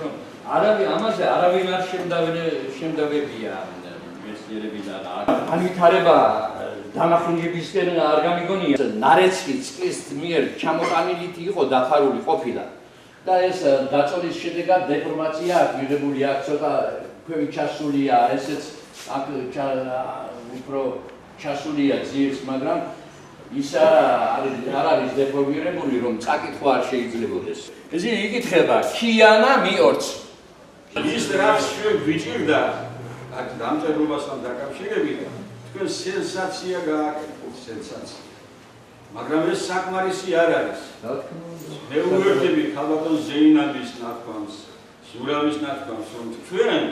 რომ ამაზე არავინ არ შემდავებია მეცნიერებიდან. განვითარება დამახინჯებისკენ არ გამიგონია. ნარეცხვი წყლის მიერ ჩამოტანილით იყო დაფარული ყოფილა. და ეს დაწოლის შედეგად დეფორმაცია აქვს მიღებული, აქ ცოტა ქვევი ჩასულია, ესეც აქ უფრო ჩასულია ძირს, მაგრამ ის არ არის დეფორმირებული, რომ წაკითხვა არ შეიძლებოდეს. ეს იკითხება, ქიანა მიორც. ის რაც ჩვენ გვიჭირდა აქ დამწერლობასთან დაკავშირებით, თქვენ სენსაცია გააკეთეთ, სენსაცია. მაგრამ ეს საკმარისი არ არის. მე უერთდები ქალბატონ ზეინაბის ნათქვამს, ზურავის ნათქვამს, რომ თქვენ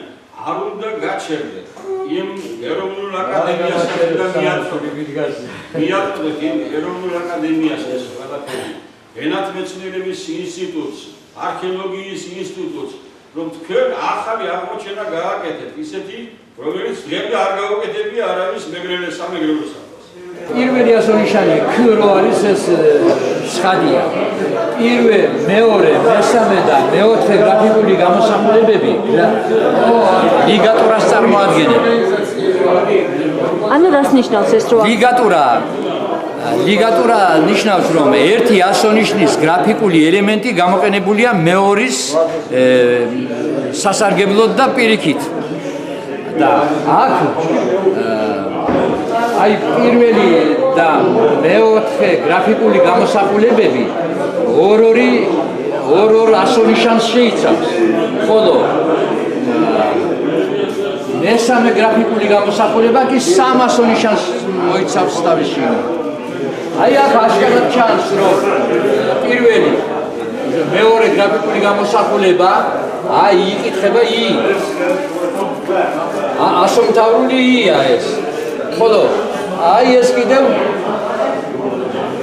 არ უნდა გაჩერდეთ იმ ეროვნულ აკადემიასთან და მიაწოდეთ იმ ეროვნულ აკადემიას ეს ყველაფერი, ენათმეცნიერების ინსტიტუტს, არქეოლოგიის ინსტიტუტს, რომ თქვენ ახალი აღმოჩენა გააკეთეთ, ისეთი, რომელიც დღემდე არ გაუკეთებია არავის სამეგრელო საფას. პირველი ასონიშანი ქრო არის ეს ცხადია. პირველ, მეორე, მესამე და მეოთხე გრაფიკული გამოსახულებები ლიგატურას წარმოადგენენ. ანუ რას ნიშნავს ეს რო? ლიგატურა ნიშნავს, რომ ერთი ასონიშნის გრაფიკული ელემენტი გამოყენებულია მეორის სასარგებლოდ და პირიქით. და აქ აი პირველი და მეოთხე გრაფიკული გამოსახულებები ორ ასონიშანს შეიცავს, ხოლო მესამე გრაფიკული გამოსახულება კი სამ ასონიშანს მოიცავს თავში. აი აქ აშკარად ჩანს, რომ პირველი მეორე გრაფიკული გამოსახულება აი იკითხება ი ასომთავრული ია ეს. ხოლო აი ეს კიდევ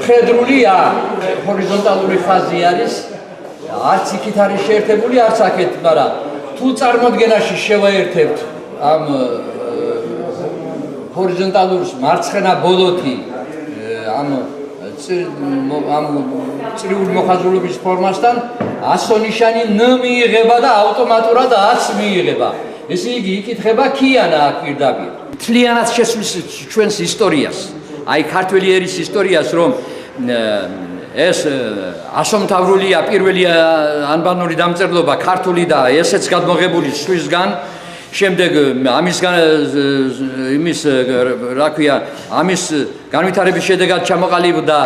მხედრულია, ჰორიზონტალური ხაზი არის, არც იქით არის შეერთებული, არც აქეთ, მაგრამ თუ წარმოდგენაში შევაერთებთ ამ ჰორიზონტალურს მარცხენა ბოლოთი ამ წრიული მოხაზულობის ფორმასთან, ასონიშანი ნ მიიღება და ავტომატურად აც მიიღება. ესე იგი იკითხება ქიანა აქ პირდაპირ. მთლიანად შესვლის ჩვენს ისტორიას, აი ქართველი ერის ისტორიას, რომ ეს ასომთავრულია პირველი ანბანური დამწერლობა ქართული და ესეც გადმოღებული სხვისგან, შემდეგ ამის განვითარების შედეგად ჩამოყალიბდა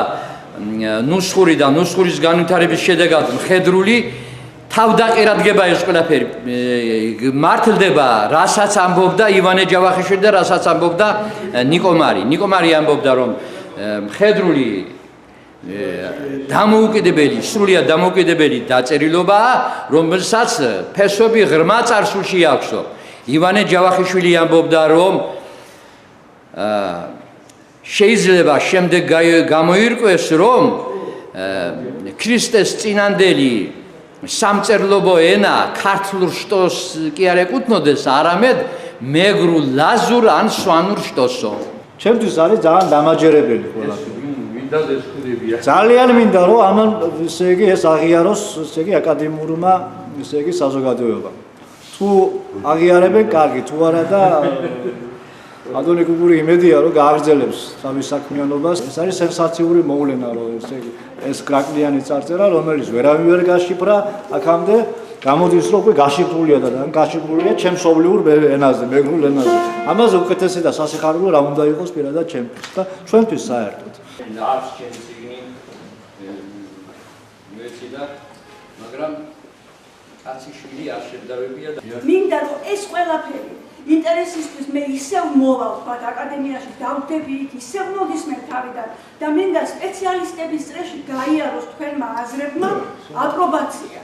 ნუსხური და ნუსხურის განვითარების შედეგად მხედრული. თავდაყირადგება ეს ყველაფერი მართლდება, რასაც ამბობდა ივანე ჯავახიშვილი და რასაც ამბობდა ნიკო მარი. ნიკო მარი ამბობდა, რომ მხედრული დამოუკიდებელი, სრულიად დამოუკიდებელი დაწერილობაა, რომელსაც ფესვები ღრმა წარსულში აქვსო. ივანე ჯავახიშვილი ამბობდა, რომ შეიძლება შემდეგ გამოირკვეს, რომ ქრისტეს წინანდელი სამწერლობო ენა ქართლურ შტოს კი არ ეკუთვნოდეს, არამედ მეგრულ, ლაზურ ან სვანურ შტოსო. ჩემთვის არის ძალიან დამაჯერებელი ყველაფერი. მინდა ესხდებია. ძალიან მინდა რომ ამან ესე იგი ეს აღიაროს, ესე იგი აკადემიურმა, ესე იგი საზოგადოებამ. თუ აღიარებენ, კარგი, თუ არა და ადონი გუგური იმედია რომ გააგრძელებს თავის საქმიანობას. ეს არის სენსაციური მოვლენა, რომ ესე იგი ეს კრაკლიანი წარწერა, რომელიც ვერავინ ვერ გაშიფრა, აქამდე გამოდის, რომ უკვე გაშიფრულია და გაშიფრულია ჩემსოვლიურ ენაზე, მეგრულ ენაზე. ამაზე უკეთესი და სასიხარულო რა უნდა იყოს პირადად ჩემთვის და ჩვენთვის საერთოდ. არც ჩემს წიგნი მეციდა, მაგრამ კაციშვილი არ შემდავებია და მინდა რომ ეს ყველაფერი ინტერესისთვის მე ისევ მოვალ თქვათ აკადემიაში დავდები იქ, ისევ მოგისმენ თავიდან და მინდა სპეციალისტების წრეში გაიაროს თქვენმა აზრებმა აპრობაცია.